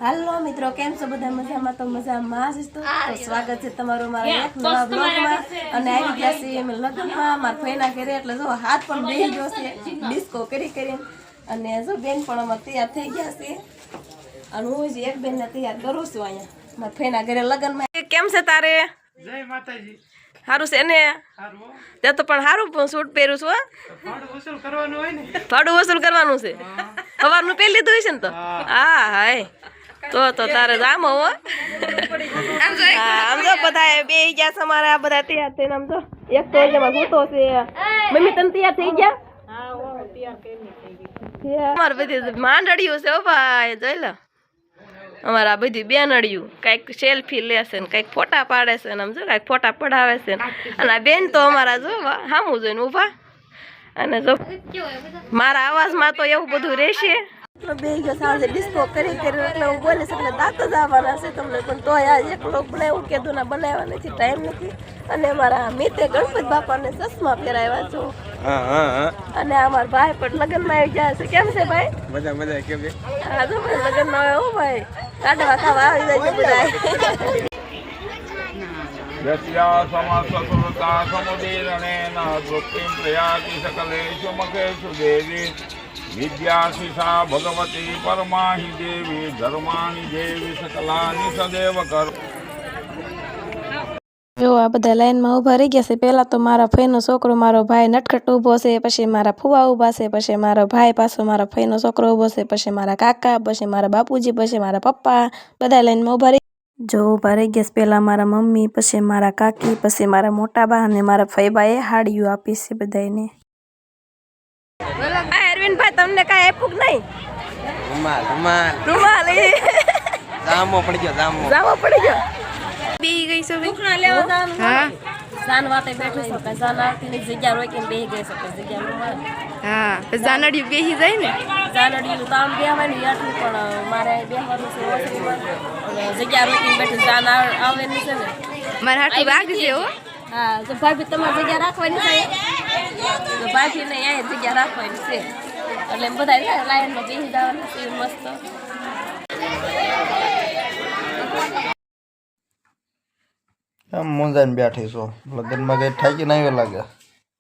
hello मित्रों केम छो बधा मजामां तो मजामां ज तो स्वागत छे तमारो मारा एक नवा ब्लॉगमां अने આવી ગયા છે અમે લગનમાં માર ફઈના ઘરે એટલે જો હાથ પણ બેહી ગયો છે ડિસ્કો કરી કરીને અને જો બેન પણ અમાર તૈયાર થઈ ગયા છે અને હું જ એક બેન ને તૈયાર કરું છું અહીંયા માર ફઈના ઘરે લગનમાં કેમ છે તારે જય માતાજી હારું છે ને હારું તે તો પણ હારું સૂટ પહેરું છું ભાડું વસૂલ કરવાનું હોય ને ભાડું વસૂલ કરવાનું છે સવારનું પહેરી લીધું હશે ને તો હા હાય तो तारे जाम हो आम जो बधाए बे गया हमारे आ बधा तैयार थे आम जो एक तो जमा गुतो से मम्मी तन तैयार થઈ ગયા हां वो तैयार करनी થઈ ગઈ અમાર બધી માંડડીઓ છે ઓ ભાઈ જોઈ લો અમારા બધી બેનડીઓ કાઈક સેલ્ફી લેશે ને કાઈક ફોટા પાડે છે ને આમ જો કાઈક ફોટા પડાવે છે અને આ બેન તો અમારા જો સામુ જોઈને ઊભા અને જો મારા અવાજમાં તો એવું બધું રહેશે બે ગયો સાંજે ડિસ્કો કરી એટલે હું બોલે એટલે દાંત જ આવવાના છે તમને પણ તો આ એકલો બનાવ્યું કીધું ના બનાવવા નથી ટાઈમ નથી અને મારા મિતે ગણપત બાપાને ચશ્મા પહેરાવ્યા છો અને અમારા ભાઈ પણ લગ્નમાં આવી જાય છે કેમ છે ભાઈ મજા મજા કેમ છે હા તો લગ્નમાં આવ્યો ભાઈ કાઢવા ખાવા આવી જાય છે બધા यस्या समासकृता समुदीरणेन वृत्तिं प्रयाति सकलेषु मखेषु देवी विद्याशिषा भगवती परमाहि देवी धर्माणि देवी सकलानि सदैव कर જો આ બધા લાઈનમાં ઊભા રહી ગયા છે પહેલા તો મારા ફઈનો છોકરો મારો ભાઈ નટખટ ઊભો છે પછી મારા ફુવા ઊભા છે પછી મારો ભાઈ પાછો મારા ફઈનો છોકરો ઊભો છે પછી મારા કાકા પછી મારા બાપુજી પછી મારા પપ્પા બધા લાઈનમાં ઊભા રહી જો ઊભા રહી ગયા પહેલા મારા મમ્મી પછી મારા કાકી પછી મારા મોટા બા અને મારા ફઈબાએ હાડીઓ આપી છે બધાને અરવિંદભાઈ તમને કાંઈ આપ્યું નહીં રૂમાલ રૂમાલ રૂમાલ જામો પડી ગયો જામો પડી ગયો બેહી ગઈ છો ભૂખના લેવા જાન હા જાન વાતે બેઠો છો કે જાન આવતીની જગ્યા રોકીને બેહી ગઈ છે જગ્યા રૂમાલ હા જાનડી બેહી જાય ને જાનડી તો આમ બેહવાની આટલું પણ મારે બેહવાનું છે ઓસરીમાં અને જગ્યા રોકીને બેઠી જાન આવે નહીં છે ને મારે હાટું રાખજે હો હા તો ભાભી તમારી જગ્યા રાખવાની છે તો ભાભી ને અહીંયા જગ્યા રાખવાની છે એટલે બધા લાઈનમાં બેસી જવાનું છે મસ્ત મુંજાઈને બેઠી છો લગ્નમાં ગઈ થાકી ના આવ્યો લાગે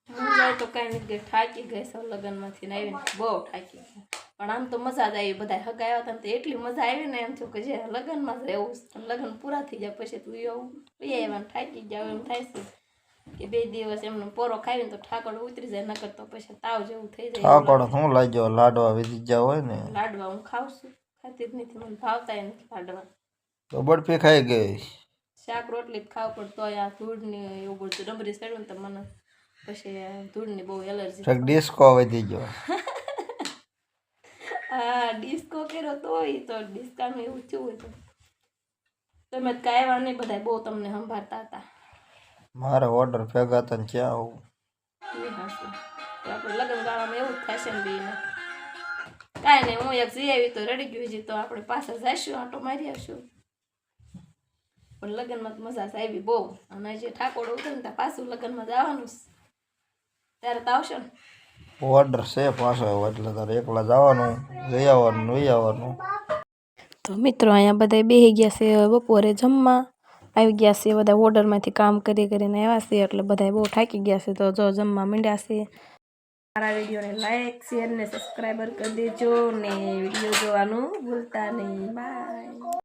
મુંજાઈ તો કઈ નથી ગઈ થાકી ગઈ છો લગ્નમાંથી ને આવીને બહુ થાકી ગઈ પણ આમ તો મજા જ આવી બધા હગાયા હતા તો એટલી મજા આવી ને એમ થયું કે જે લગ્નમાં જ રહેવું લગ્ન પૂરા થઈ જાય પછી તું એવું પી આવ્યા થાકી જાવ એમ થાય છે કે 2 દિવસ એમનો પોરો ખાવીને તો ઠાકોર ઉતરી જાય નકર તો પછી તાવ જેવું થઈ જાય ઠાકોર શું લાગ્યો લાડવા વિધી જાવ હોય ને લાડવા હું ખાઉં છું ખાતી જ નથી મને ભાવતા નથી લાડવા તો બરફી ખાઈ ગઈ શાક રોટલી ખાવ પણ તોય આ ધૂળની એવું બધું ડમરી ચડ્યું તો મને પછી ધૂળની બહુ એલર્જી ડિસ્કો વધી ગયો હા ડિસ્કો કર્યો તો ડિસ્કાનું એવું થયું હોય તો તમે કાંઈ વાર નહીં બધા બહુ તમને સંભાળતા હતા મારે ઓર્ડર ભેગા હતા ને ક્યાં આવું આપણે લગ્ન ગાળામાં એવું જ થશે ને બેને કાંઈ નહીં હું એક જઈ આવી તો રડી ગયું છે તો આપણે પાછા જઈશું આટો મારી આવશું પણ લગ્નમાં તો મજા આવી બહુ અને જે ઠાકોર ઉતરે ને ત્યાં પાછું લગ્નમાં જવાનું ત્યારે તો આવશો ને ઓર્ડર છે પાછો એટલે તારે એકલા જવાનું જઈ આવવાનું લઈ આવવાનું તો મિત્રો અહીંયા બધા બેસી ગયા છે બપોરે જમવા આવી ગયા છે બધા ઓર્ડરમાંથી કામ કરીને આવ્યા છે એટલે બધા બહુ થાકી ગયા છે તો જો જમવા માંડ્યા છે મારા વિડીયોને લાઈક શેર ને સબસ્ક્રાઈબર કરી દેજો ને વિડીયો જોવાનું ભૂલતા નહીં બાય